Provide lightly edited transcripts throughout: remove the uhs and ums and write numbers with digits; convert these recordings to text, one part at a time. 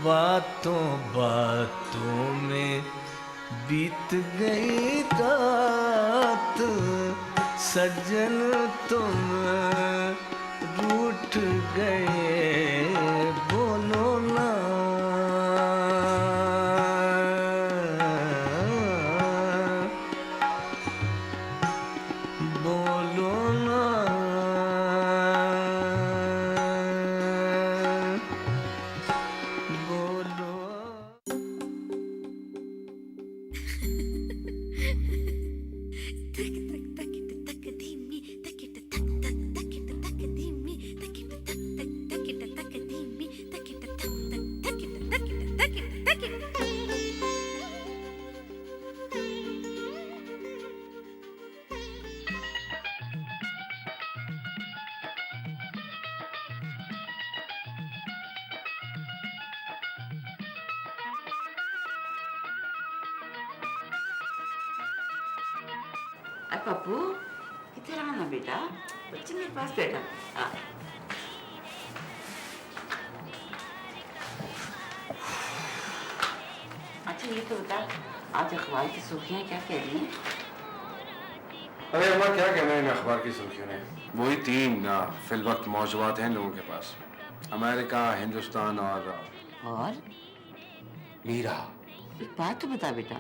बातों बातों में बीत गई रात, सजन तुम रूठ गए, बोलो ना। बोलो ना, बोलो। पप्पू इधर आना बेटा, बच्चे मेरे पास बैठा। अच्छा ये तो बता, आज अखबार की सुर्खियां क्या कह रही हैं? अरे अम्मा क्या कहना है इन अखबार की सुर्खियों ने, वही तीन फिल वक्त मौजूदात हैं लोगों के पास, अमेरिका, हिंदुस्तान और मीरा। एक बात तो बता बेटा,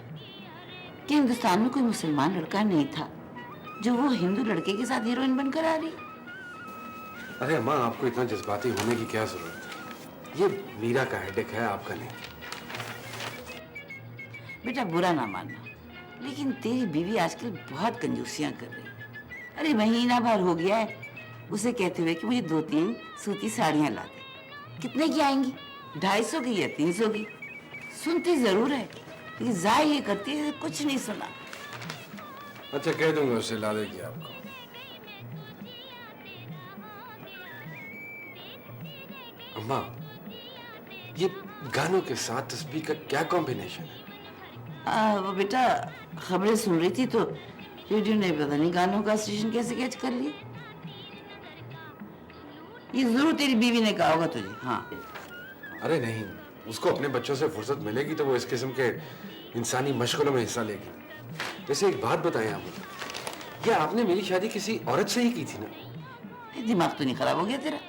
कि हिंदुस्तान में कोई मुसलमान लड़का नहीं था जो वो हिंदू लड़के के साथ हीरोइन बनकर आ रही? अरे अम्मा आपको इतना जज्बाती होने की क्या जरूरत है, ये मीरा का हेडेक है, आपका नहीं। बेटा बुरा ना मानना, लेकिन तेरी बीवी आजकल बहुत कंजूसियां कर रही है। अरे महीना भर हो गया है उसे कहते हुए कि मुझे 2-3 सूती साड़ियां ला दे। कितने की आएंगी? 250 की या 300 की? सुनती जरूर है लेकिन जाहिर ये करती है कुछ नहीं सुना। अच्छा कह दूंगा उससे ला देगी आपको। अम्मा ये गानों के साथ तस्बीह का क्या कॉम्बिनेशन है? वो बेटा खबरें सुन रही थी तो रेडियो ने पता नहीं गानों का स्टेशन कैसे कैच कर लिया। ये जरूर तेरी बीवी ने कहा होगा तुझे। हाँ अरे नहीं, उसको अपने बच्चों से फुर्सत मिलेगी तो वो इस किस्म के इंसानी मशगलों में हिस्सा लेगी। वैसे एक बात बताएं आप मुझे, क्या आपने मेरी शादी किसी औरत से ही की थी ना? दिमाग तो नहीं खराब हो गया तेरा?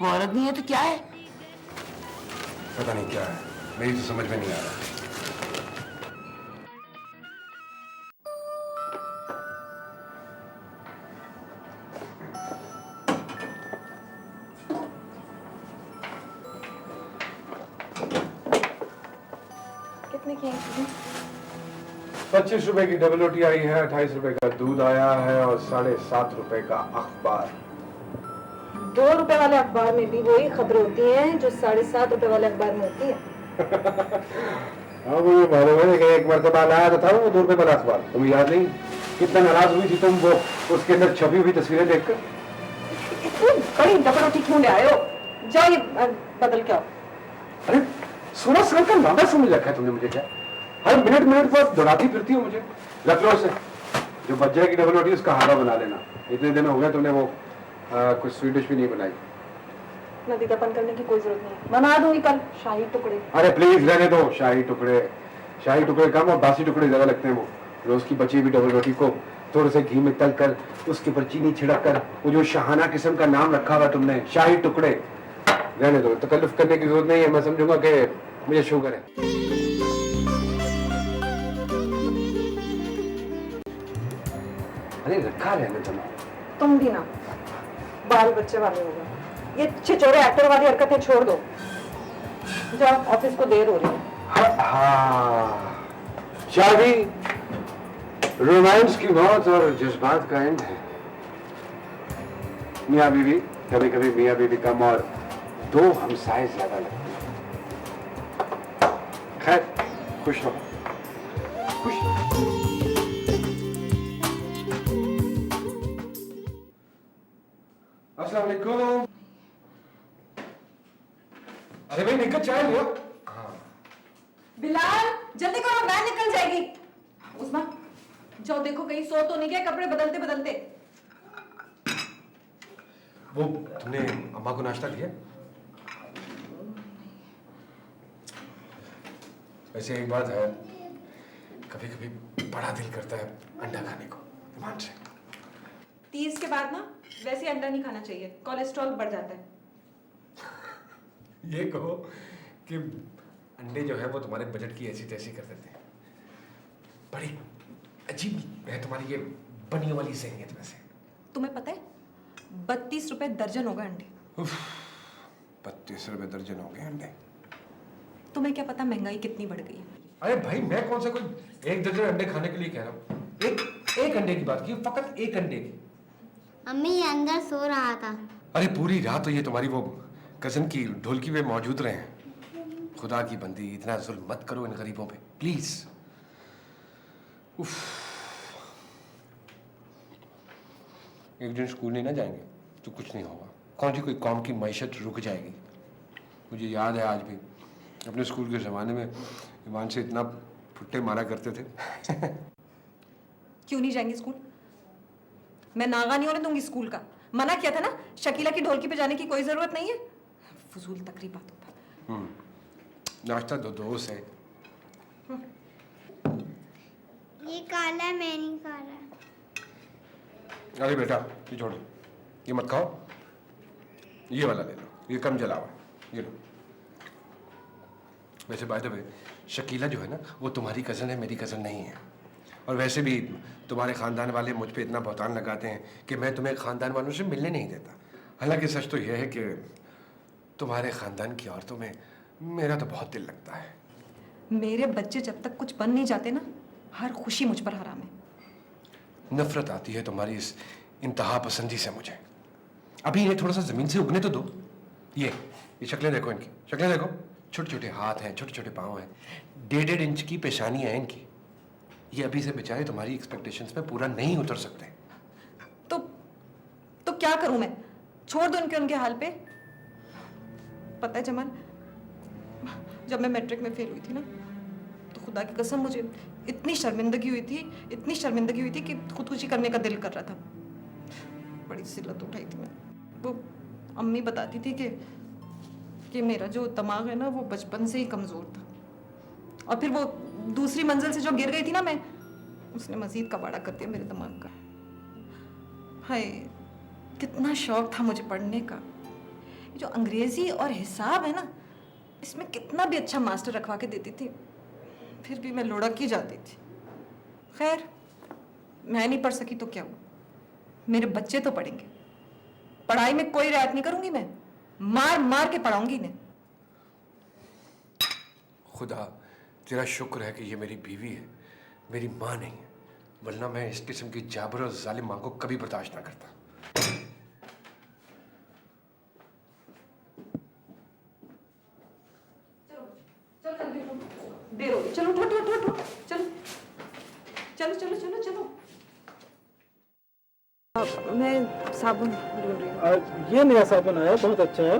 वो औरत नहीं है तो क्या है? पता नहीं क्या है, मेरी तो समझ में नहीं आ रहा। कितने की है? 25 रुपए की डबल रोटी आई है, 28 रुपए का दूध आया है और 7.5 रुपए का अखबार। 2 रुपए वाले अखबार में भी वही खबरें होती हैं जो 7.5 रुपए वाले अखबार में होती है। हाँ मुझे मालूम है कि एक मरतबा लाया तो था वो 2 रुपए वाला अखबार, तुम्हें याद नहीं कितना नाराज हुई थी तुम वो उसके अंदर छपी हुई तस्वीरें देखकर? इतनी बड़ी डबल रोटी क्यों ले आए हो? जाओ ये बदल के आओ। अरे 16 साल का नादा समझ रखा है तुमने मुझे क्या? हर मिनट पर दौड़ाती फिरती हो मुझे। लखनऊ से जो बच जाएगी डबल रोटी उसका हारा बना लेना। इतने दिन हो गए तुमने वो कुछ स्वीट डिश भी नहीं बनाई। नतीजापन करने की कोई जरूरत नहीं है, बना दूंगी कल शाही टुकड़े। अरे प्लीज रहने दो, शाही टुकड़े कम और बासी टुकड़े ज्यादा लगते हैं। वो रोज की बची हुई डबल रोटी को थोड़े से घी में तल कर उसके ऊपर चीनी छिड़क कर वो जो शाहाना किस्म का नाम रखा हुआ तुमने शाही टुकड़े, रहने दो, तकल्लुफ करने की जरूरत नहीं है। मैं समझूंगा कि मुझे शुगर है। अरे रखा रहने दो। तुम भी ना बाल बच्चे वाले हो गए, ये छिछोरे एक्टर वाली हरकतें छोड़ दो। जाओ ऑफिस को देर हो रही है। हाँ शादी रोमांस की मौत और जज्बात का एंड है। मियाँ बीवी, कभी कभी मियाँ बीवी कम और 2 हमसाए ज्यादा लगते हैं। खैर खुश रहो, खुश। अस्सलाम वालेकुम। अरे भाई निकल चाय लियो। बिलाल जल्दी करो, वैन निकल जाएगी। उस्मा जाओ देखो कहीं सो तो नहीं गए कपड़े बदलते बदलते। वो तुमने अम्मा को नाश्ता दिया? वैसे एक बात है, कभी कभी बड़ा दिल करता है अंडा खाने को। ईमान से 30 के बाद ना वैसे अंडा नहीं खाना चाहिए, कोलेस्ट्रॉल बढ़ जाता है। ये कहो कि अंडे जो है वो तुम्हारे बजट की ऐसी तैसी कर देते हैं। बड़ी अजीब है तुम्हारी ये बनियों वाली ज़हनियत वैसे। तुम्हें पता है 32 रुपए दर्जन होगा अंडे। 32 रुपए दर्जन हो गए अंडे। तुम्हें क्या पता महंगाई कितनी बढ़ गई है। अरे भाई मैं कौन सा कोई एक दर्जन अंडे खाने के लिए कह रहा हूँ। एक अंडे की बात की, फकत एक अंडे की। अम्मी ये अंदर सो रहा था। अरे पूरी रात तो ये तुम्हारी वो कजन की ढोलकी पे मौजूद रहे हैं। खुदा की बंदी, इतना जुल्म मत करो इन गरीबों पे प्लीज। उफ। एक दिन स्कूल नहीं ना जाएंगे तो कुछ नहीं होगा। कौन सी कोई कौम की मैशत रुक जाएगी। मुझे याद है आज भी अपने स्कूल के ज़माने में ईमान से इतना फुट्टे मारा करते थे। क्यों नहीं जाएंगे स्कूल? मैं नागा नहीं होने दूंगी स्कूल का। मना किया था ना, शकीला की ढोलकी पे जाने की कोई जरूरत नहीं है। फजूल तकरीब बातों पर। नाश्ता दो दोस्त है। ये काला है, मैं नहीं खा रहा। अरे बेटा ये छोड़ो, ये मत खाओ, ये वाला ले लो, ये कम जला हुआ है, ये लो। वैसे बाय द वे शकीला जो है ना वो तुम्हारी कज़न है, मेरी कज़न नहीं है। और वैसे भी तुम्हारे ख़ानदान वाले मुझ पे इतना बहतान लगाते हैं कि मैं तुम्हें ख़ानदान वालों से मिलने नहीं देता। हालांकि सच तो यह है कि तुम्हारे ख़ानदान की औरतों में मेरा तो बहुत दिल लगता है। मेरे बच्चे जब तक कुछ बन नहीं जाते ना, हर खुशी मुझ पर हराम है। नफरत आती है तुम्हारी इस इंतहा पसंदी से मुझे। अभी इन्हें थोड़ा सा ज़मीन से उगने तो दो। ये शक्लें देखो, इनकी शक्लें देखो। छोटे छोटे हाथ हैं, छोटे छोटे पाँव हैं, 1.5 इंच की पेशानियाँ हैं इनकी। ये अभी से बेचारे तुम्हारी एक्सपेक्टेशंस पे पूरा नहीं उतर सकते। तो क्या करूं मैं? छोड़ दो उनके हाल पे। पता है जमाल, जब मैं मैट्रिक में फेल हुई थी ना, तो खुदा की कसम मुझे इतनी शर्मिंदगी हुई थी कि खुदकुशी करने का दिल कर रहा था। बड़ी जिल्लत उठाई थी मैं। वो अम्मी बताती थी कि मेरा जो दिमाग है ना वो बचपन से ही कमजोर था, और फिर वो दूसरी मंजिल से जो गिर गई थी ना मैं, उसने मजीद कबाड़ा कर दिया मेरे दिमाग का। हाय, कितना शौक था मुझे पढ़ने का। ये जो अंग्रेजी और हिसाब है ना, इसमें कितना भी अच्छा मास्टर रखवा के देती थी, फिर भी मैं लुढ़क ही जाती थी। खैर, मैं नहीं पढ़ सकी तो क्या हुआ, मेरे बच्चे तो पढ़ेंगे। पढ़ाई में कोई रियायत नहीं करूंगी मैं, मार मार के पढ़ाऊंगी इन्हें। खुदा तेरा शुक्र है कि ये मेरी बीवी है, मेरी माँ नहीं है, वरना मैं इस किस्म की जाबर और जालिम माँ को कभी बर्दाश्त ना करता। देर हो गई, चलो उठो, चलो चलो चलो चलो चलो। मैं साबुन ढूंढ रही हूँ। ये नया साबुन आया, बहुत अच्छा है।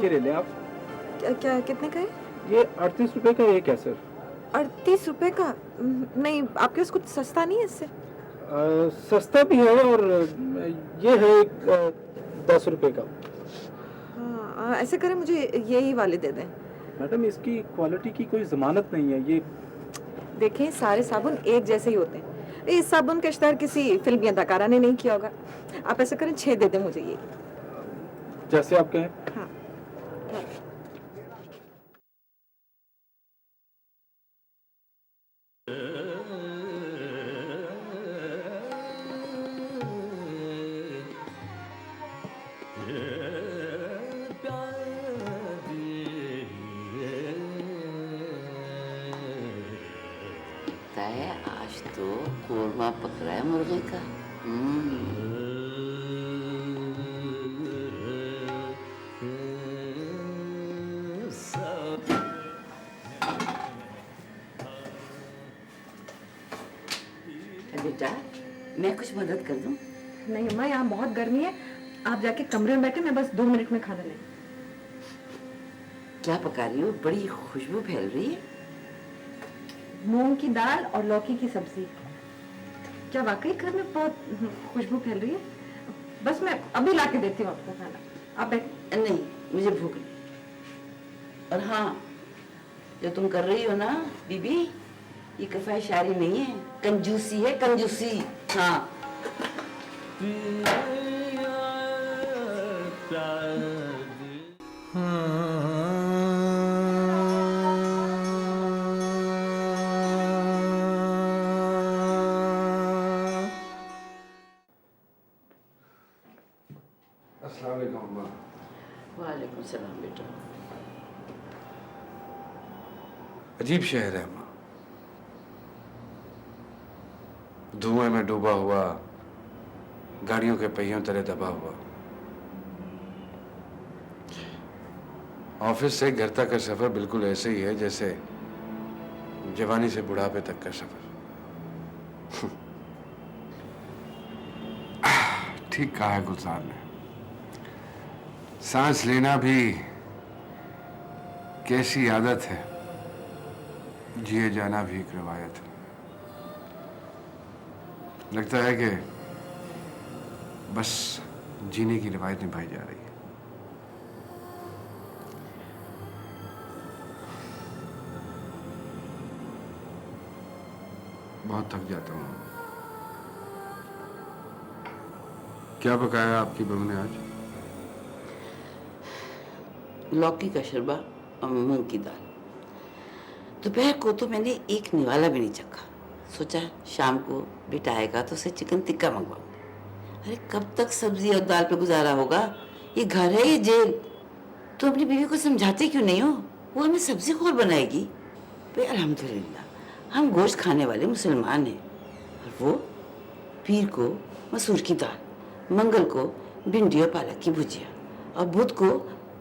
ये ले लें आप। क्या कितने का है? ये 38 रुपए का एक है सर। 38 रुपए का? नहीं, आपके पास कुछ सस्ता नहीं है इससे? सस्ता भी है, और ये है 10 रुपए का। हाँ, ऐसे करें, मुझे यही वाले दे दें। मैडम इसकी क्वालिटी की कोई जमानत नहीं है। ये देखें, सारे साबुन एक जैसे ही होते हैं। इस साबुन का इश्तेहार किसी फिल्मी अदाकारा ने नहीं किया होगा। आप ऐसे करें, 6 दे दें मुझे ये। जैसे आप कहें। हाँ। आज तो कोरमा पकड़ा है मुर्गे का। बेटा, मैं कुछ मदद कर दूं? नहीं अम्मा, यहाँ बहुत गर्मी है, आप जाके कमरे में बैठे, मैं बस 2 मिनट में खाना लें। क्या पका रही हो? बड़ी खुशबू फैल रही है। मूंग की दाल और लौकी की सब्जी। क्या वाकई घर में बहुत खुशबू फैल रही है? बस मैं अभी ला के देती हूँ आपको खाना, आप बैठ। नहीं, मुझे भूख नहीं। और हाँ, जो तुम कर रही हो ना बीबी, ये कफाई शायरी नहीं है, कंजूसी है, कंजूसी। हाँ अस्सलाम वालेकुम अम्मा। वालेकुम सलाम बेटा। अजीब शहर है अम्मा, धुएं में डूबा हुआ, गाड़ियों के पहियों तले दबा हुआ। ऑफिस से घर तक का सफर बिल्कुल ऐसे ही है जैसे जवानी से बुढ़ापे तक का सफर। ठीक कहा है गुलजार ने, सांस लेना भी कैसी आदत है, जिए जाना भी एक रवायत है। लगता है कि बस जीने की रवायत निभाई जा रही है। बहुत थक जाता हूँ। क्या पकाया आपकी बहू ने आज? लौकी का शरबा और मूंग की दाल। दोपहर को तो मैंने एक निवाला भी नहीं चखा। सोचा शाम को बेटा आएगा तो उसे चिकन टिक्का मंगवाऊंगा। अरे कब तक सब्जी और दाल पे गुजारा होगा? ये घर है ये जेल। तो अपनी बीवी को समझाते क्यों नहीं हो? वो हमें सब्जी खोर बनाएगी। भाई अल्हम्दुलिल्लाह हम गोश्त खाने वाले मुसलमान हैं। और वो पीर को मसूर की दाल, मंगल को भिंडी और पालक की भुजिया, और बुध को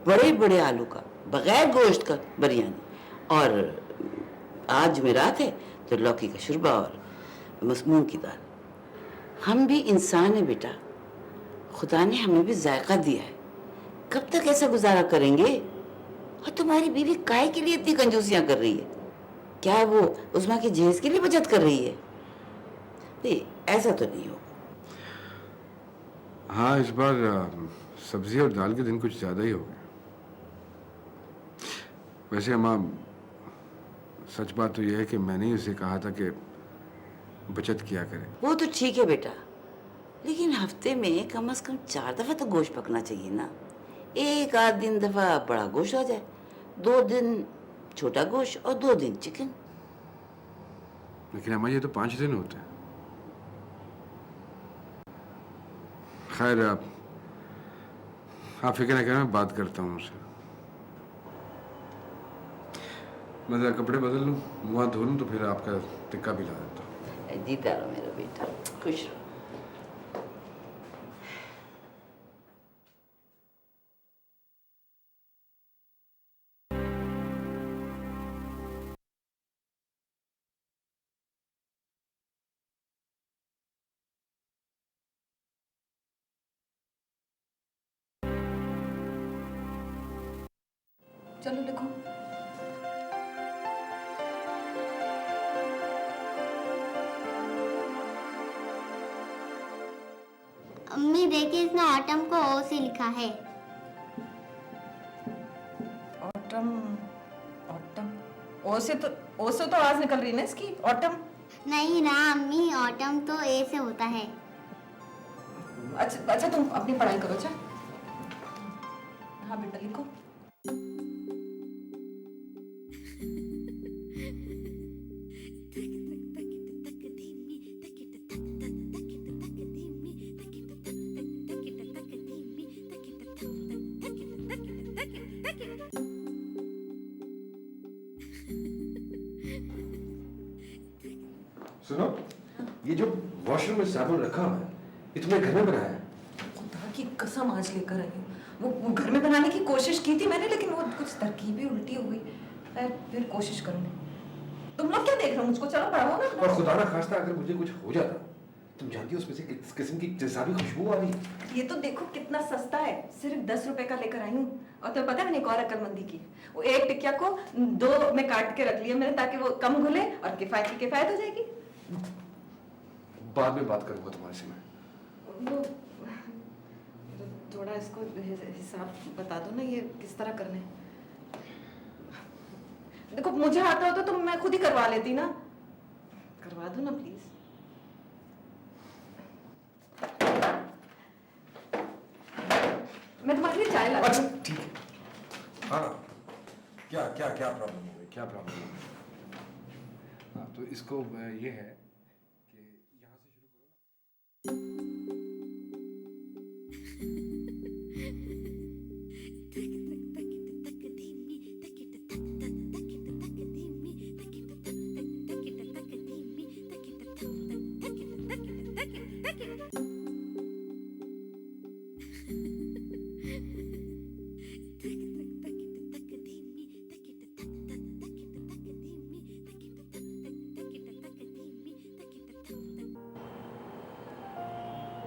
बड़े बड़े आलू का बगैर गोश्त का बिरयानी, और आज जुमेरात है तो लौकी का शरबा और मूंग की दाल। हम भी इंसान हैं बेटा, खुदा ने हमें भी जायका दिया है। कब तक ऐसा गुजारा करेंगे? और तुम्हारी बीवी काहे के लिए इतनी कंजूसियां कर रही है? क्या वो उस्मा की जहेज के लिए बचत कर रही है? नहीं, ऐसा तो नहीं हो। हाँ, इस बार सब्जी और दाल के दिन कुछ ज्यादा ही हो गए। वैसे अम्मा, सच बात तो यह है कि मैंने ही उसे कहा था कि बचत किया करे। वो तो ठीक है बेटा, लेकिन हफ्ते में कम से कम 4 दफा तो गोश्त पकना चाहिए ना। एक आध दिन दफा बड़ा गोश्त हो जाए, 2 दिन छोटा गोश्त और 2 दिन चिकन। लेकिन अम्मा ये तो 5 दिन होते हैं। खैर आप फिक्र न करें, मैं बात करता हूँ उससे। मैं जरा कपड़े बदल लूँ, मुँह हाथ धो लूँ, तो फिर आपका टिक्का भी ला देता हूँ। जीता रहो मेरा बेटा, खुश रहो। चलो लिखो। अम्मी देखिए, इसने ऑटम को ओ से लिखा है। ऑटम, ऑटम ओ से तो आवाज निकल रही है ना इसकी। ऑटम नहीं ना अम्मी, ऑटम तो ए से होता है। अच्छा तुम अपनी पढ़ाई करो। अच्छा हाँ बेटा लिखो। सुनो, ये जो वॉशरूम में साबुन रखा हुआ है, ये तुमने घर में बनाया है? खुदा की कसम आज लेकर आई हूँ। वो घर में बनाने की कोशिश की थी मैंने, लेकिन वो कुछ तरकीबें उल्टी हो गई। फिर कोशिश करूंगी। तुम लोग क्या देख रहे हो मुझको? चलो पढ़ाओ ना। और खुदा ना खास्ता अगर मुझे कुछ हो जाता, तुम जानती हो उसमें से किस किस्म की तेजाबी खुशबू आ रही है। ये तो देखो कितना सस्ता है, सिर्फ 10 रुपए का लेकर आई हूँ। और तुम्हें पता है मैंने एक और अक्लमंदी की, वो एक टिकिया को 2 में काट के रख लिया मैंने, ताकि वो कम घुले और किफायत की किफायत हो जाएगी। बाद में बात करूंगा तुम्हारे से मैं। वो थोड़ा इसको हिसाब बता दो ना, ये किस तरह करना है। देखो मुझे आता होता तो मैं खुद ही करवा लेती ना। करवा दो ना प्लीज। मैं तुम्हारे लिए चाय लाती अच्छा हूँ। ठीक है। हाँ क्या क्या क्या प्रॉब्लम हो गई, क्या प्रॉब्लम हो गई? हाँ तो इसको ये है कि यहाँ से शुरू करो ना।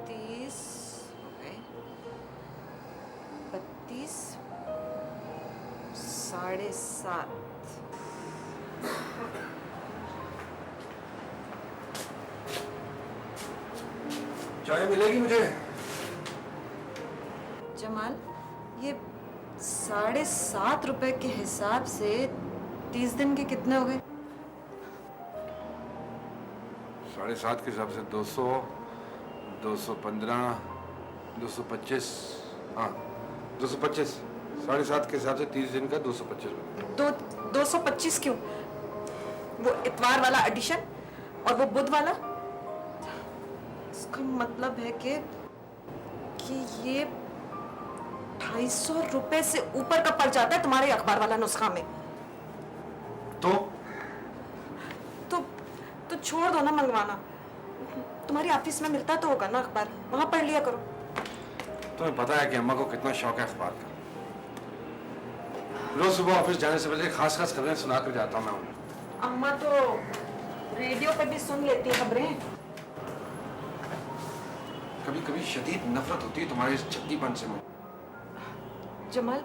तीस हो गए, 32, 7.5। चाय मिलेगी मुझे? जमाल, ये 7.5 रुपए के हिसाब से 30 दिन के कितने हो गए? 7.5 के हिसाब से 200, 215, 225। हाँ 225। 7.5 के हिसाब से 30 दिन का 225 रुपये। 225 क्यों? वो इतवार वाला एडिशन और वो बुध वाला? इसका मतलब है कि ये 250 रुपए से ऊपर का पड़ जाता है तुम्हारे अखबार वाला नुस्खा में। तो छोड़ दो ना मंगवाना। तुम्हारी ऑफिस में मिलता तो होगा ना अखबार, वहां पढ़ लिया करो। तुम्हें पता है कि अम्मा को कितना शौक है अखबार का। रोज सुबह ऑफिस जाने से पहले खास खास खबरें सुना कर जाता हूँ मैं उन्हें। अम्मा तो रेडियो पे भी सुन लेती है खबरें। कभी कभी शदीद नफरत होती है तुम्हारे इस चक्कीपन से मुझे। जमाल,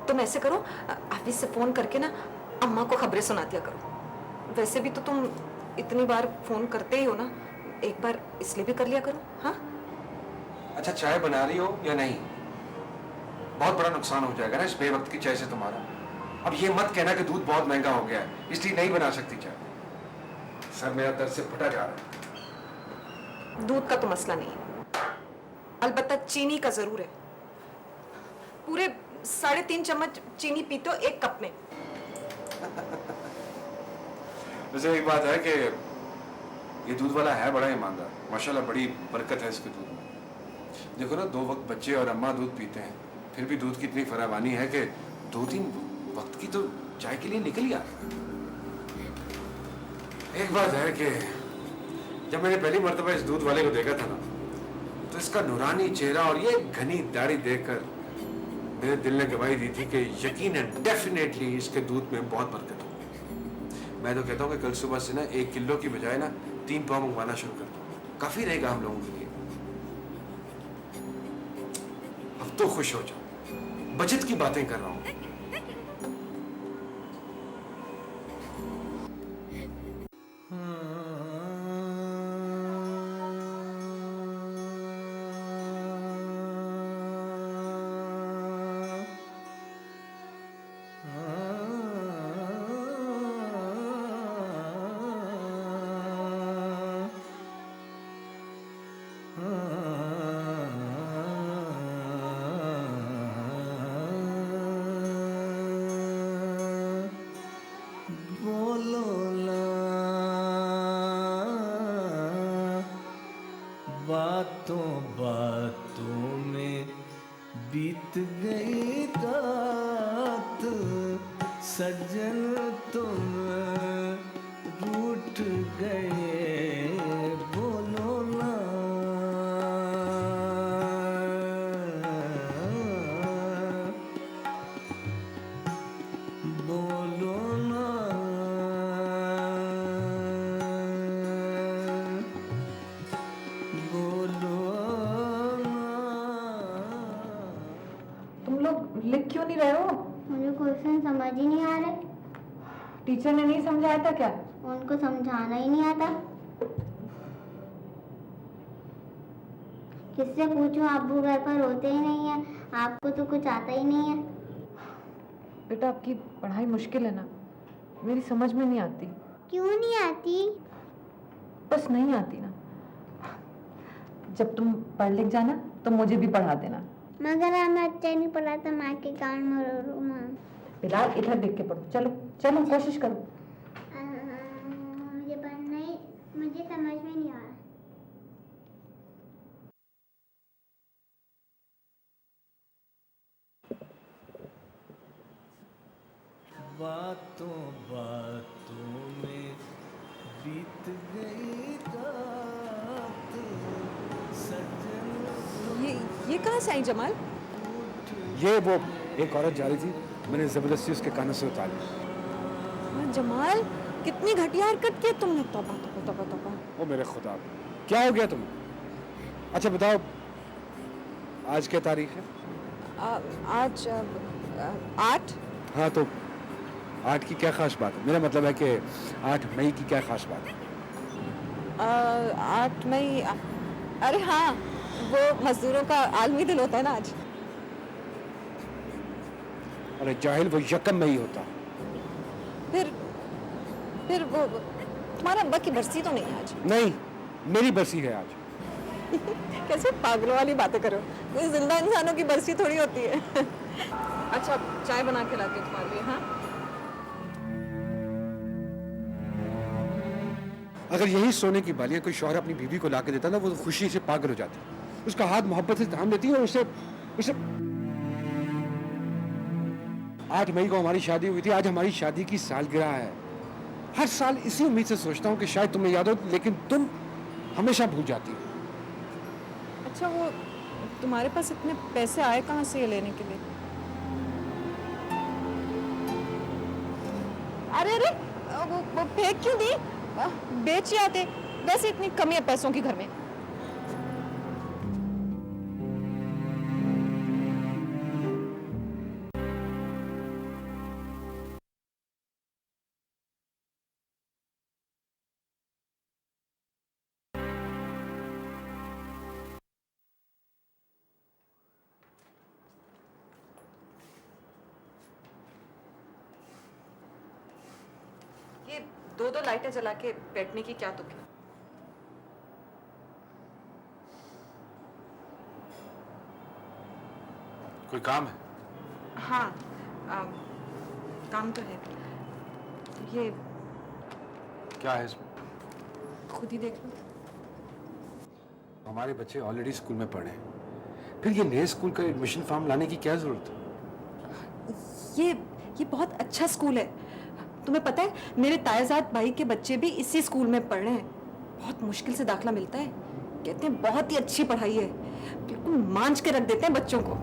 तुम ऐसे करो, ऑफिस से फोन करके ना अम्मा को खबरें सुना दिया करो। वैसे भी तो तुम इतनी बार फोन करते ही हो ना, एक बार इसलिए भी कर लिया करो। हाँ अच्छा चाय बना रही हो या नहीं? बहुत बड़ा नुकसान हो जाएगा ना इस बेवक्त की चाय से तुम्हारा। अब ये मत कहना कि दूध बहुत महंगा हो गया है इसलिए नहीं बना सकती चाय। सर मेरा दर्द से फटा जा रहा है। दूध का तो मसला नहीं है, अलबत्ता चीनी का जरूर है। पूरे 3.5 चम्मच चीनी पीते हो एक कप में। वैसे एक बात है कि ये दूध वाला है बड़ा ईमानदार, माशाल्लाह बड़ी बरकत है इसके दूध में। देखो ना 2 वक्त बच्चे और अम्मा दूध पीते हैं, फिर भी दूध की इतनी फरावानी है कि 2-3 वक्त की तो चाय के लिए निकल गया। एक बात है कि जब मैंने पहली मर्तबा इस दूध वाले को देखा था ना, तो इसका नूरानी चेहरा और ये घनी दाढ़ी देखकर मेरे दिल ने गवाही दी थी कि यकीनन डेफिनेटली इसके दूध में बहुत बरकत होगी। मैं तो कहता हूँ कि कल सुबह से ना 1 किलो की बजाय ना 3 पाव मंगवाना शुरू कर दो, काफी रहेगा हम लोगों के लिए। अब तो खुश हो जाओ, बचत की बातें कर रहा हूँ। बोलो ना बातों बातों में बीत गई रात, सजन तुम रूठ गए। बोलो ना बोलो ना बोलो ना। तुम लोग लिख क्यों नहीं रहे हो? मुझे क्वेश्चन समझ ही नहीं आ रहे। टीचर ने नहीं समझाया था क्या? उनको समझाना ही नहीं आता। किससे पूछूं, अब्बू घर पर होते ही नहीं है। आपको तो कुछ आता ही नहीं है। बेटा आपकी पढ़ाई मुश्किल है ना, मेरी समझ में नहीं आती। क्यों नहीं आती? बस नहीं आती ना। जब तुम पढ़ लिख जाना तो मुझे भी पढ़ा देना। मगर हमें अच्छा नहीं पढ़ा तो माँ के कान में रो माँ। फिलहाल इधर देख के पढ़ो। चलो चलो कोशिश करो। मुझे पढ़ना ही, मुझे समझ में नहीं आ रहा। बातों बातों में बीत गई रात सजन। ये कहाँ से आई जमाल? ये वो एक औरत जा रही थी, मैंने जबरदस्ती उसके कानों से उतार ली। जमाल कितनी घटिया हरकत की तुमने। तौबा तौबा तौबा तौबा। ओ मेरे खुदा, क्या हो गया तुम्हें? अच्छा बताओ, आज क्या तारीख है? आज 8। हाँ तो 8 की क्या खास बात है? मेरा मतलब है कि 8 मई की क्या खास बात है? 8 मई। अरे हाँ, वो मजदूरों का आलमी दिन होता है ना आज। अरे जाहिल, वो 1 मई होता। फिर वो तुम्हारा अब्बा की बरसी तो नहीं है आज? नहीं, मेरी बरसी है आज। कैसे पागलों वाली बातें करो, कोई जिंदा इंसानों की बरसी थोड़ी होती है। अच्छा चाय बना के लाती हूँ तुम्हारे लिए। हाँ अगर यही सोने की बालियां कोई शौहर अपनी बीवी को लाके देता ना, वो खुशी से पागल हो जाती, उसका हाथ मोहब्बत से थाम लेती है और उसे 8 मई को हमारी शादी हुई थी, आज हमारी शादी की सालगिरह है। हर साल इसी उम्मीद से सोचता हूँ कि शायद तुम्हें याद हो, लेकिन तुम हमेशा भूल जाती हो। अच्छा, वो तुम्हारे पास इतने पैसे आए कहाँ से ये लेने के लिए? अरे अरे वो फेंक क्यों दी? बेच ही आते, वैसे इतनी कमी है पैसों की घर में। ये दो लाइटें जला के बैठने की क्या तुक है? कोई काम है? हाँ, काम तो है। ये क्या है इसमें? खुद ही देख लो। हमारे बच्चे ऑलरेडी स्कूल में पढ़े हैं, फिर ये नए स्कूल का एडमिशन फॉर्म लाने की क्या जरूरत है? ये बहुत अच्छा स्कूल है। तुम्हें पता है, मेरे तायाजाद भाई के बच्चे भी इसी स्कूल में पढ़ रहे हैं। बहुत मुश्किल से दाखला मिलता है। कहते हैं बहुत ही अच्छी पढ़ाई है, बिल्कुल मांझ के रख देते हैं बच्चों को।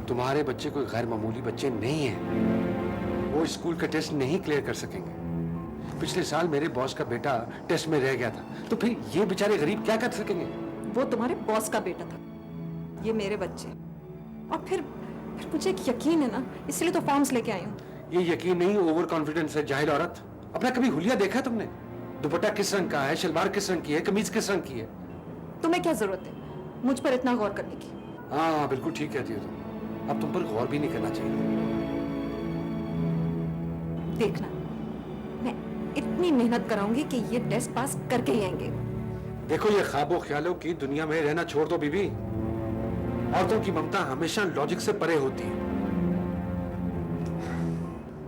तुम्हारे बच्चे कोई गैर मामूली बच्चे नहीं हैं। वो स्कूल का टेस्ट नहीं क्लियर कर सकेंगे। पिछले साल मेरे बॉस का बेटा टेस्ट में रह गया था, तो फिर ये बेचारे गरीब क्या कर सकेंगे? वो तुम्हारे बॉस का बेटा था, ये मेरे बच्चे। और फिर मुझे एक यकीन है ना, इसलिए तो फॉर्म्स लेके आई हूँ। ये यकीन नहीं, ओवर कॉन्फिडेंस है। जाहिल औरत, अपना कभी हुलिया देखा है तुमने? दुपट्टा किस रंग का है, शलवार किस रंग की है, कमीज किस रंग की है? तुम्हें क्या जरूरत है मुझ पर इतना गौर करने की? हाँ बिल्कुल ठीक कहती हो तुम। अब तुम पर गौर भी नहीं करना चाहिए। देखना, मैं इतनी मेहनत कराऊंगी कि ये टेस्ट पास करके ही आएंगे। देखो, ये ख्वाबों ख्यालों की दुनिया में रहना छोड़ दो बीबी। औरतों की ममता हमेशा लॉजिक से परे होती है।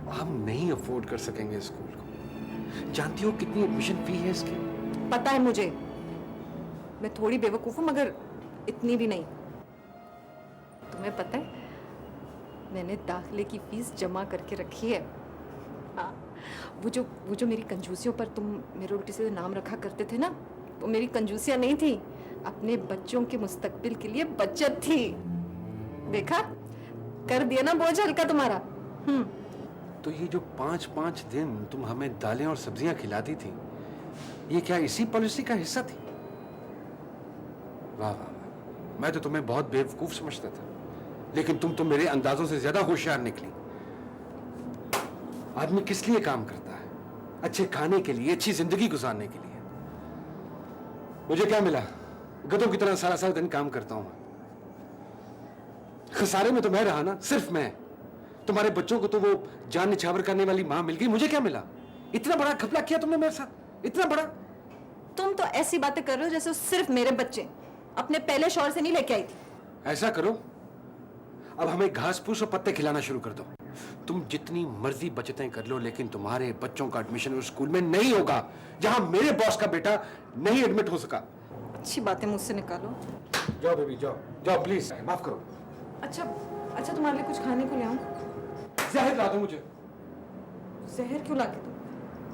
हम नहीं अफोर्ड कर सकेंगे स्कूल को। जानती हो कितनी एडमिशन फी है इसकी? पता है मुझे, मैं थोड़ी बेवकूफ हूं, मगर इतनी भी नहीं। तुम्हें पता है, मैंने दाखिले की फीस जमा करके रखी है। हाँ, वो जो मेरी कंजूसियों पर तुम मेरे उल्टे सीधे नाम रखा करते थे ना, वो मेरी कंजूसियां नहीं थी, अपने बच्चों के मुस्तकबिल के लिए बचत थी। देखा, कर दिया ना बोझ हल्का तुम्हारा। तो ये जो 5-5 दिन तुम हमें दालें और सब्जियां खिलाती थी, ये क्या इसी पॉलिसी का हिस्सा थी? वाह वाह वाह, मैं तो तुम्हें बहुत बेवकूफ समझता था, लेकिन तुम तो मेरे अंदाजों से ज्यादा होशियार निकली। आदमी किस लिए काम करता है? अच्छे खाने के लिए, अच्छी जिंदगी गुजारने के लिए। मुझे क्या मिला? गधों की तरह सारा सारा दिन काम करता हूं। खसारे में तो मैं रहा ना, सिर्फ मैं। तुम्हारे बच्चों को तो वो जान निछावर करने वाली माँ मिल गई, मुझे क्या मिला? इतना बड़ा घपला किया तुमने मेरे साथ, इतना बड़ा। तुम तो ऐसी बातें कर रहे हो जैसे वो सिर्फ मेरे बच्चे अपने पहले शौहर से नहीं लेके आई थी। ऐसा करो, अब हमें घास फूस और पत्ते खिलाना शुरू कर दो। तुम जितनी मर्जी बचतें कर लो, लेकिन तुम्हारे बच्चों का एडमिशन उस स्कूल में नहीं होगा जहां मेरे बॉस का बेटा नहीं एडमिट हो सका। अच्छी बातें मुझसे निकालो। जाओ बेबी, जाओ जाओ प्लीज, माफ करो। अच्छा अच्छा, तुम्हारे लिए कुछ खाने को ले आऊं? जहर ला दो मुझे। जहर क्यों लाके दूं?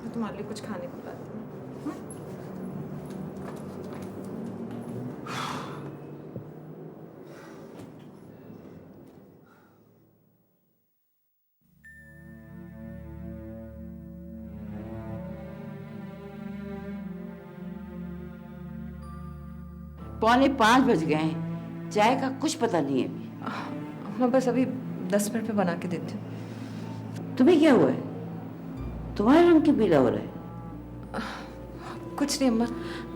मैं तुम्हारे लिए कुछ खाने को लाती हूँ। पौने 5 बज गए हैं, चाय का कुछ पता नहीं है अभी। मैं बस अभी 10 मिनट पे बना के देती हूँ। तुम्हें क्या हुआ है? तुम्हारे रंग की पीला हो रहा है। कुछ नहीं अम्मा,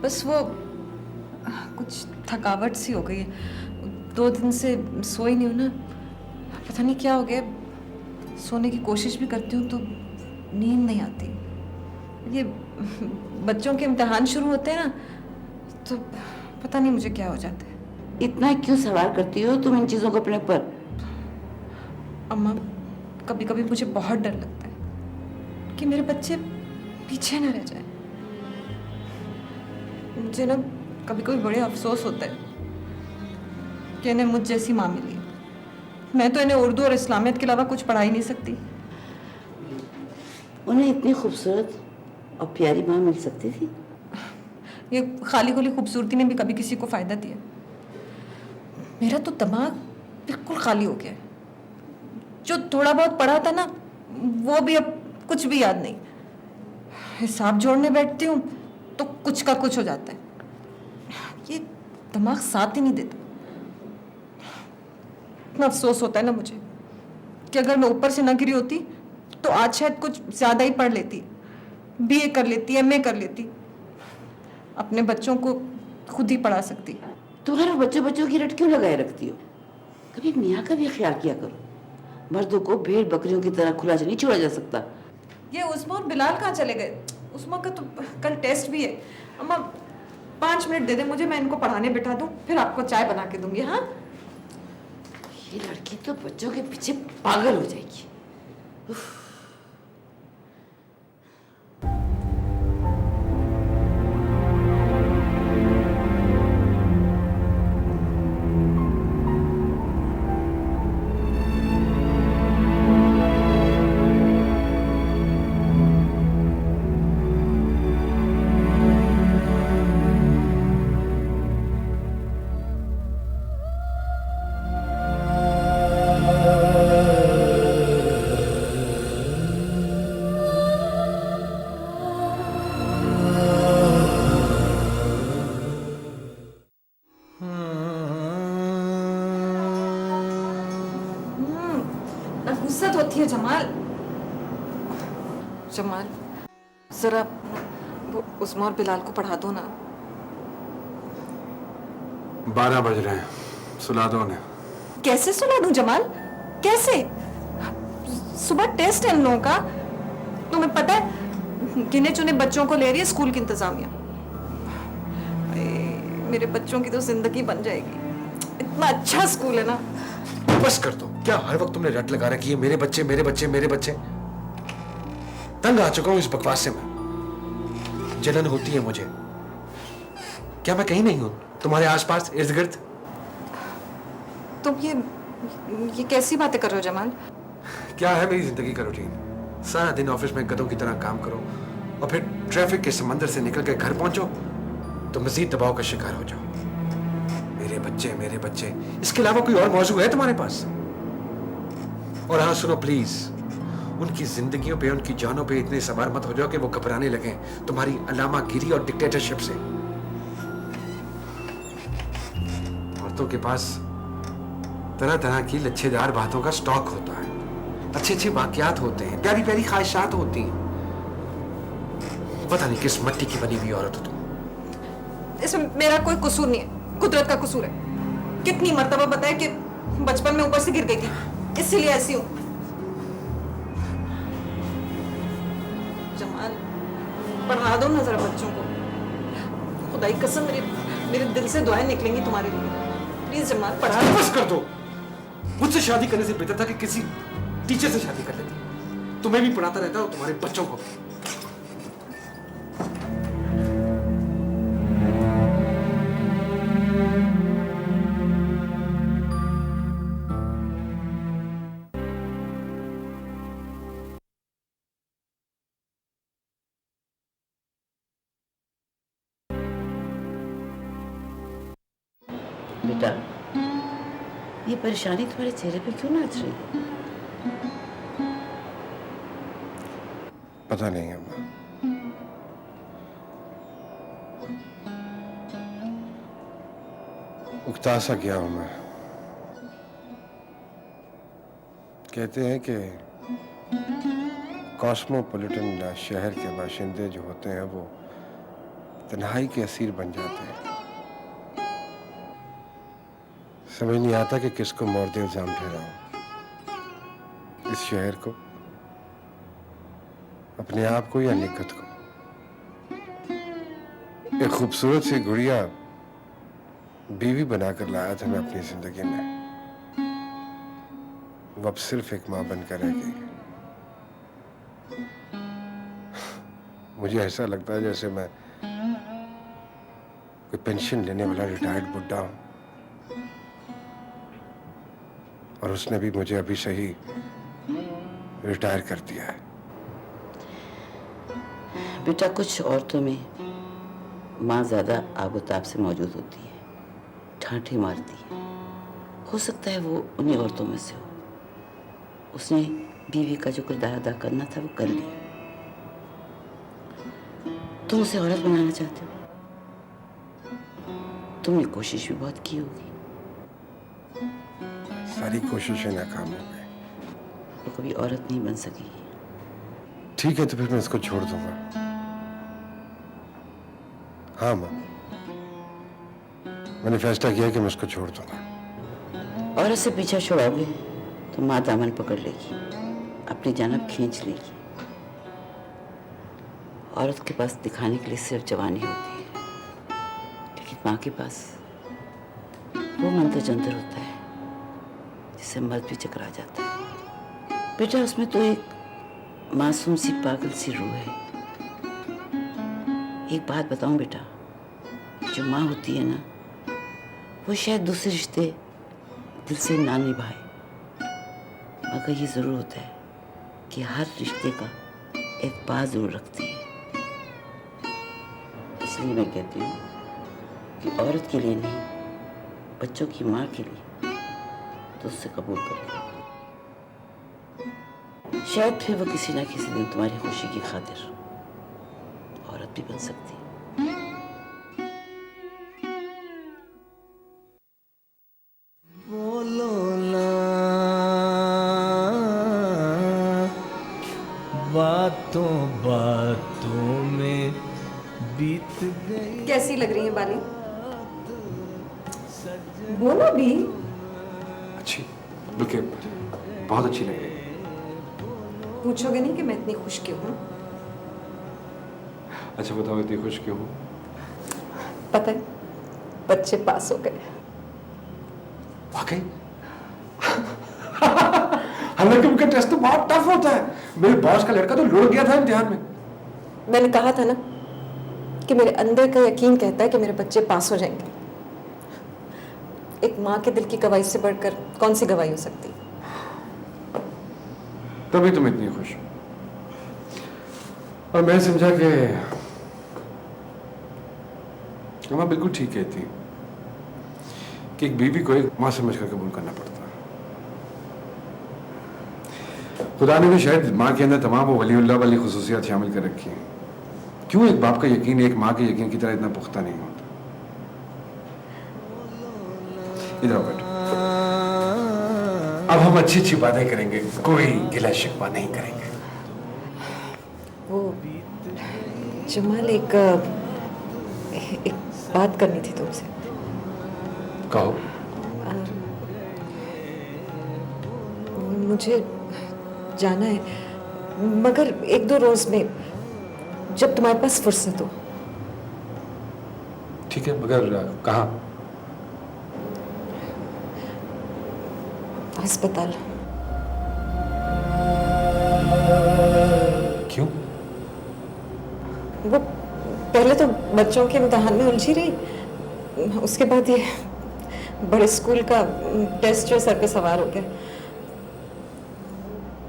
बस वो कुछ थकावट सी हो गई है। 2 दिन से सोई नहीं हूँ ना, पता नहीं क्या हो गया। सोने की कोशिश भी करती हूँ तो नींद नहीं आती। ये बच्चों के इम्तिहान शुरू होते हैं ना, तो पता नहीं मुझे क्या हो जाता है। इतना क्यों सवाल करती हो तुम इन चीजों को अपने ऊपर? अम्मा, कभी कभी मुझे बहुत डर लगता है कि मेरे बच्चे पीछे न रह जाए। मुझे ना कभी कभी बड़े अफसोस होता है कि इन्हें मुझ जैसी माँ मिली है। मैं तो इन्हें उर्दू और इस्लामियत के अलावा कुछ पढ़ा ही नहीं सकती। उन्हें इतनी खूबसूरत और प्यारी माँ मिल सकती थी। ये खाली खुली खूबसूरती ने भी कभी किसी को फायदा दिया? मेरा तो दिमाग बिल्कुल खाली हो गया है। जो थोड़ा बहुत पढ़ा था ना, वो भी अब कुछ भी याद नहीं। हिसाब जोड़ने बैठती हूँ तो कुछ का कुछ हो जाता है। ये दिमाग साथ ही नहीं देता। इतना अफसोस होता है ना मुझे कि अगर मैं ऊपर से ना गिरी होती तो आज शायद कुछ ज्यादा ही पढ़ लेती, BA कर लेती, MA कर लेती, अपने बच्चों को खुद ही पढ़ा सकती। तुम्हारे बच्चों की रट क्यों लगाए रखती हो? कभी मियाँ का भी ख्याल किया करो। मर्दों को भेड़ बकरियों की तरह खुला नहीं छोड़ा जा सकता। ये उस्मा और बिलाल कहाँ चले गए? उस्मा का तो कल टेस्ट भी है। अम्मा 5 मिनट दे दे मुझे, मैं इनको पढ़ाने बिठा दूं, फिर आपको चाय बना के दूंगी। हाँ, ये लड़की तो बच्चों के पीछे पागल हो जाएगी। उफ। गुस्सा होती है जमाल। जमाल, जरा वो उस्मा और बिलाल को पढ़ा दो ना। 12 बज रहे हैं, सुला दो उन्हें। कैसे सुला दूं जमाल, कैसे? सुबह टेस्ट है इन लोगों का। तुम्हें पता है गिने चुने बच्चों को ले रही है स्कूल की इंतजामिया। मेरे बच्चों की तो जिंदगी बन जाएगी। इतना अच्छा स्कूल है ना। बस कर दो, क्या हर वक्त तुमने रट लगा रखी है मेरे बच्चे मेरे बच्चे मेरे बच्चे? तंग आ चुका हूं इस बकवास से मैं। जलन होती है मुझे। क्या मैं कहीं नहीं हूं तुम्हारे आसपास इर्द गिर्द? तुम ये कैसी बातें कर रहे हो जमाल? क्या है मेरी जिंदगी का रूटीन? सारा दिन ऑफिस में गधों की तरह काम करो और फिर ट्रैफिक के समंदर से निकल के घर पहुंचो तो मजीद दबाव का शिकार हो जाओ। मेरे बच्चे, इसके अलावा कोई और मौजू है तुम्हारे पास? और हाँ सुनो प्लीज, उनकी जिंदगियों पे उनकी जानों पे इतने सवार मत हो जाओ कि वो घबराने लगे तुम्हारी अलामागिरी और डिक्टेटरशिप से। औरतों के पास तरह तरह की लच्छेदार बातों का स्टॉक होता है, अच्छे अच्छे वाकयात होते हैं, प्यारी प्यारी ख्वाहिशात होती हैं। पता नहीं किस मट्टी की बनी हुई औरत हो तुम। इसमें मेरा कोई कसूर नहीं है, कुदरत का कसूर है। कितनी मर्तबा बताया कि बचपन में ऊपर से गिर गई थी, इसीलिए ऐसी हूँ। पढ़ा दो ना जरा बच्चों को। खुदाई कसम मेरे दिल से दुआएं निकलेंगी तुम्हारे लिए। प्लीज जमाल पढ़ा दो। बस कर दो। मुझसे शादी करने से बेहतर था कि किसी टीचर से शादी कर लेती। तुम्हें भी पढ़ाता रहता और तुम्हारे बच्चों को भी। बेटा, ये परेशानी तुम्हारे चेहरे पे क्यों नाच रही है? पता नहीं अम्मा, उकता सा गया हूं मैं। कहते हैं कि कॉस्मोपॉलिटन शहर के बाशिंदे जो होते हैं वो तन्हाई के असीर बन जाते हैं। समझ नहीं आता कि किसको मौत इल्जाम ठहराऊं, इस शहर को, अपने आप को या निकत को। एक खूबसूरत सी गुड़िया बीवी बनाकर लाया था मैं अपनी जिंदगी में, वो अब सिर्फ एक मां बनकर रह गई। मुझे ऐसा लगता है जैसे मैं कोई पेंशन लेने वाला रिटायर्ड बुड्ढा हूं और उसने भी मुझे अभी से ही रिटायर कर दिया है। बेटा, कुछ औरतों में माँ ज्यादा आबोताब से मौजूद होती है, ठाठी मारती है। हो सकता है वो उन्हीं औरतों में से हो। उसने बीवी का जो किरदार अदा करना था वो कर लिया। तुम उसे औरत बनाना चाहते हो। तुमने कोशिश भी बहुत की होगी। सारी कोशिशें नाकाम हो गई। वो कभी औरत नहीं बन सकेगी। ठीक है, तो फिर मैं इसको छोड़ दूंगा। हाँ माँ, मैंने फैसला किया कि मैं उसको छोड़ दूंगा। औरत से पीछा छुड़ाओगे तो माँ दामन पकड़ लेगी, अपनी जानब खींच लेगी। औरत के पास दिखाने के लिए सिर्फ जवानी होती है, लेकिन माँ के पास वो मंत्र जंतर होता है जिससे मर्द भी चकरा जाता है। बेटा, उसमें तो एक मासूम सी पागल सी रूह है। एक बात बताऊं बेटा, जो माँ होती है ना, वो शायद दूसरे रिश्ते दिल से ना निभाए, मगर ये जरूर होता है कि हर रिश्ते का एक बात जरूर रखती है। इसलिए मैं कहती हूँ कि औरत के लिए नहीं, बच्चों की माँ के लिए तो उससे कबूल करो। शायद फिर वो किसी ना किसी दिन तुम्हारी खुशी की खातिर औरत भी बन सकती है। बोलो ना, बातों बातों में बीत गई। कैसी लग रही है बाली? बोलो भी। अच्छी, बल्कि बहुत अच्छी लग रही है। पूछोगे नहीं कि मैं इतनी खुश क्यों हूँ? अच्छा बताओ, इतनी खुश क्यों हो? पता है, बच्चे पास हो गए। वाकई? हालांकि उनका टेस्ट तो बहुत टफ होता है। मेरे बॉस का लड़का तो लुढ़क गया था इम्तिहान में। मैंने कहा था ना कि मेरे अंदर का यकीन कहता है कि मेरे बच्चे पास हो जाएंगे। एक माँ के दिल की गवाही से बढ़कर कौन सी गवाही हो सकती? तभी तुम इतनी खुश हो। और मैं समझा कि अम्मा बिल्कुल ठीक कहती कि एक बीवी को एक माँ समझकर कबूल करना पड़ता है। खुदा ने भी शायद माँ के अंदर तमाम वो वलीउल्लाह वाली खुसूसियात शामिल कर रखी हैं। क्यों एक बाप का यकीन एक माँ के यकीन की तरह इतना पुख्ता नहीं होता? इधर आओ बैठो। अब हम अच्छी अच्छी बातें करेंगे, कोई गिला शिकवा नहीं करेंगे। वो जमाल, एक बात करनी थी तुमसे। कहो। मुझे जाना है, मगर एक दो रोज में। जब तुम्हारे पास फुर्सत हो। ठीक है, मगर कहाँ? अस्पताल। क्यों? वो पहले तो बच्चों के इम्तिहान में उलझी रही, उसके बाद ये बड़े स्कूल का टेस्ट जो सर पे सवार हो गया।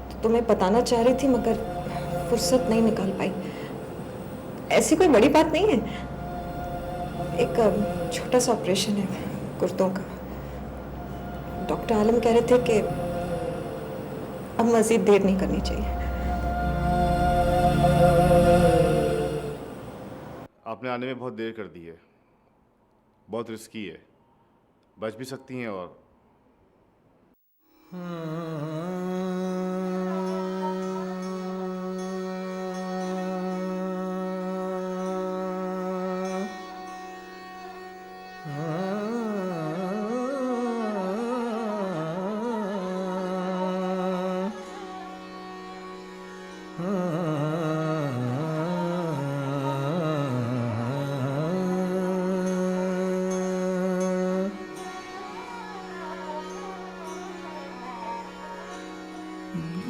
तो तुम्हें बताना चाह रही थी मगर फुर्सत नहीं निकाल पाई। ऐसी कोई बड़ी बात नहीं है, एक छोटा सा ऑपरेशन है गुर्दों का। डॉक्टर आलम कह रहे थे कि अब मजीद देर नहीं करनी चाहिए। आपने आने में बहुत देर कर दी है, बहुत रिस्की है, बच भी सकती हैं और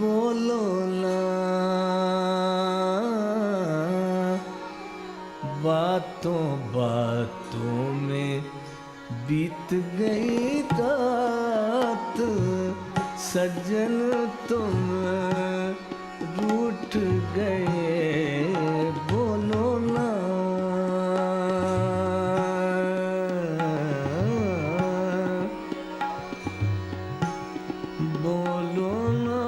बोलो ना बातों बातों में बीत गई रात, सज्जन तुम रूठ गए। बोलो ना बोलो ना।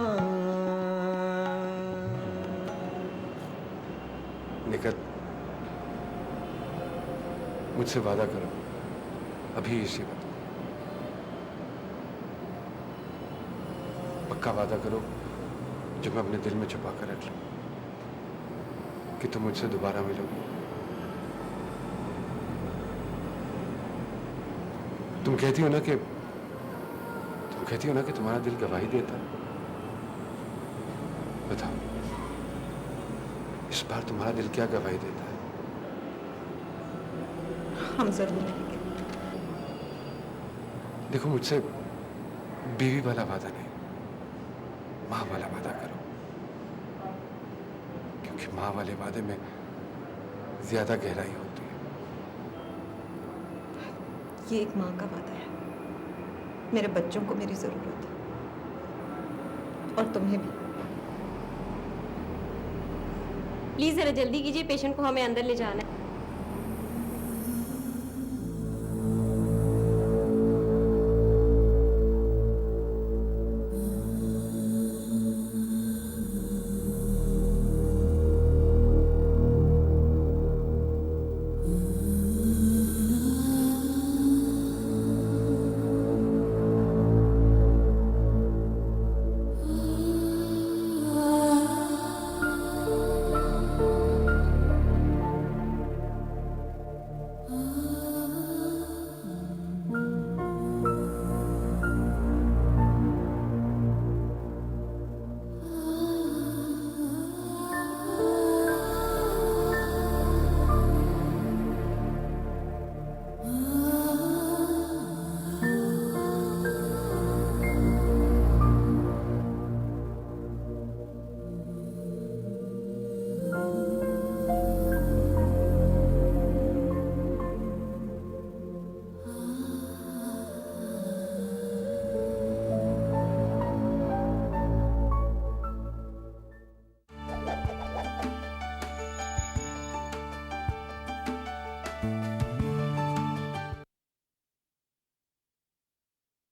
निकट, मुझसे वादा करो अभी इसी वक्त, पक्का वादा करो जो मैं अपने दिल में छुपा कर रख लूं कि तुम मुझसे दोबारा मिलोगी। तुम कहती हो ना कि तुम्हारा दिल गवाही देता है। बताओ इस बार तुम्हारा दिल क्या गवाही देता है? हम जरूर लेंगे। देखो, मुझसे बीवी वाला वादा नहीं, माँ वाला वादा करो, क्योंकि माँ वाले वादे में ज्यादा गहराई होती है। ये एक माँ का वादा है, मेरे बच्चों को मेरी जरूरत है और तुम्हें भी। प्लीज जरा जल्दी कीजिए, पेशेंट को हमें अंदर ले जाना है।